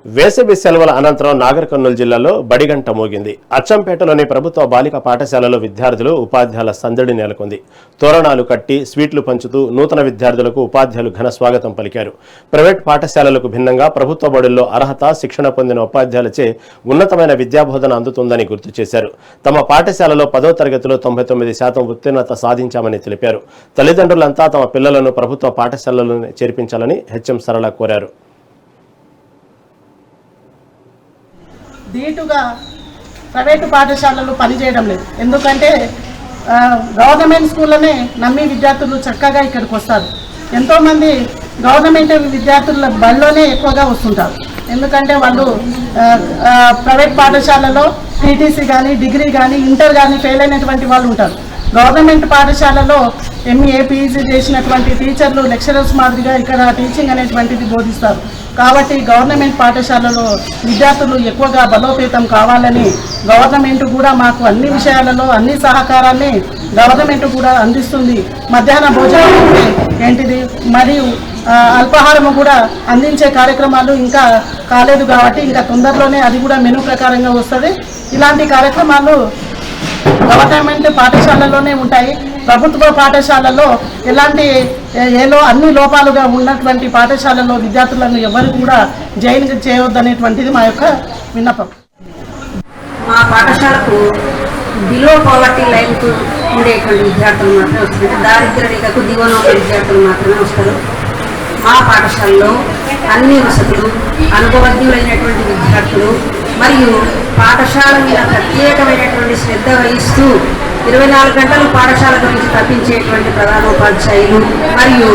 వేసవి సెలవుల అనంతరం నాగర్ కర్నూలు జిల్లాలో బడిగంట మోగింది. అచ్చంపేటలోని ప్రభుత్వ బాలిక పాఠశాలలో విద్యార్థులు ఉపాధ్యాయుల సందడి నెలకొంది. తోరణాలు కట్టి స్వీట్లు పంచుతూ నూతన విద్యార్థులకు ఉపాధ్యాయులు ఘన స్వాగతం పలికారు. ప్రైవేట్ పాఠశాలలకు భిన్నంగా ప్రభుత్వ బడుల్లో అర్హత శిక్షణ పొందిన ఉపాధ్యాయులచే ఉన్నతమైన విద్యాబోధన అందుతుందని గుర్తు చేశారు. తమ పాఠశాలలో 10వ తరగతిలో 99% ఉత్తీర్ణత సాధించామని తెలిపారు. తల్లిదండ్రులంతా తమ పిల్లలను ప్రభుత్వ పాఠశాలలోనే చేర్పించాలని హెచ్ఎం సరళ కోరారు. దీటుగా ప్రైవేటు పాఠశాలలు పనిచేయడం లేదు. ఎందుకంటే గవర్నమెంట్ స్కూళ్ళనే నమ్మి విద్యార్థులు చక్కగా ఇక్కడికి వస్తారు. ఎంతోమంది గవర్నమెంట్ విద్యార్థుల బడిలోనే ఎక్కువగా వస్తుంటారు. ఎందుకంటే వాళ్ళు ప్రైవేట్ పాఠశాలలో టీటీసీ కానీ డిగ్రీ కానీ ఇంటర్ కానీ ఫెయిల్ అయినటువంటి వాళ్ళు ఉంటారు. గవర్నమెంట్ పాఠశాలలో ఎంఏ పీజీ చేసినటువంటి టీచర్లు లెక్చరర్స్ మాదిరిగా ఇక్కడ టీచింగ్ అనేటువంటిది బోధిస్తారు. కాబట్టి గవర్నమెంట్ పాఠశాలలో విద్యార్థులు ఎక్కువగా బలోపేతం కావాలని గవర్నమెంట్ కూడా మాకు అన్ని విషయాలలో అన్ని సహకారాన్ని గవర్నమెంట్ కూడా అందిస్తుంది. మధ్యాహ్న భోజనం ఏంటిది మరియు అల్పాహారము కూడా అందించే కార్యక్రమాలు ఇంకా కాలేదు కాబట్టి ఇంకా తొందరలోనే అది కూడా మెనూ ప్రకారంగా వస్తుంది. ఇలాంటి కార్యక్రమాలు గవర్నమెంట్ పాఠశాలలోనే ఉంటాయి. ప్రభుత్వ పాఠశాలలో ఎలాంటి అన్ని లోపాలుగా ఉన్నటువంటి పాఠశాలలో విద్యార్థులను ఎవరు కూడా జైన్ చేయవద్దనేటువంటిది మా యొక్క విన్నపం. మా పాఠశాలకు బిలో పావర్టీ లైన్కు ఉండేటువంటి విద్యార్థులు మాత్రమే వస్తారు. దారిద్ర్య రేఖకు దిగువన ఉన్న విద్యార్థులు మాత్రమే వస్తారు. మా పాఠశాలలో అన్ని వసతులు, అనుభవజ్ఞులైనటువంటి విద్యార్థులు మరియు పాఠశాల మీద ప్రత్యేకమైనటువంటి శ్రద్ధ వహిస్తూ 24 గంటలు పాఠశాల గురించి తప్పించేటువంటి ప్రధానోపాధ్యాయులు మరియు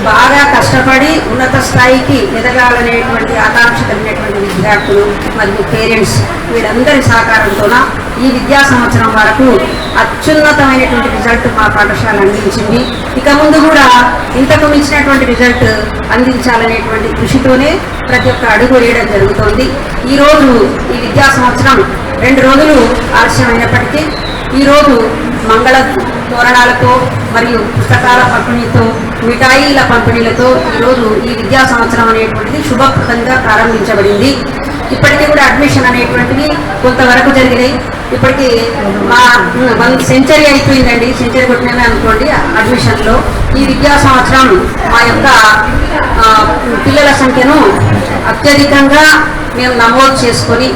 బాగా కష్టపడి ఉన్నత స్థాయికి ఎదగాలనేటువంటి ఆకాంక్ష కలిగినటువంటి విద్యార్థులు మరియు పేరెంట్స్ వీరందరి సహకారంతోన ఈ విద్యా సంవత్సరం వరకు అత్యున్నతమైనటువంటి రిజల్ట్ మా పాఠశాల అందించింది. ఇక ముందు కూడా ఇంతకు మించినటువంటి రిజల్ట్ అందించాలనేటువంటి కృషితోనే ప్రతి ఒక్క అడుగు వేయడం జరుగుతోంది. ఈరోజు ఈ విద్యా సంవత్సరం 2 రోజులు ఆలస్యమైనప్పటికీ ఈరోజు మంగళ తోరణాలతో మరియు పుస్తకాల పంపిణీతో మిఠాయిల పంపిణీలతో ఈరోజు ఈ విద్యా సంవత్సరం అనేటువంటిది శుభప్రదంగా ప్రారంభించబడింది. ఇప్పటికీ కూడా అడ్మిషన్ అనేటువంటివి కొంతవరకు జరిగినాయి. ఇప్పటికీ మా 1 సెంచరీ అయిపోయిందండి. సెంచరీ కొట్టినమే అనుకోండి అడ్మిషన్లో. ఈ విద్యా సంవత్సరం మా యొక్క పిల్లల సంఖ్యను అత్యధికంగా మేము నమోదు చేసుకొని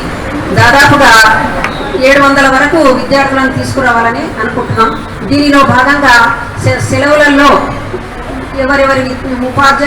దాదాపుగా 700 వరకు విద్యార్థులను తీసుకురావాలని అనుకుంటున్నాం. దీనిలో భాగంగా సెలవులలో ఎవరెవరి ఉపాధ్యాయులు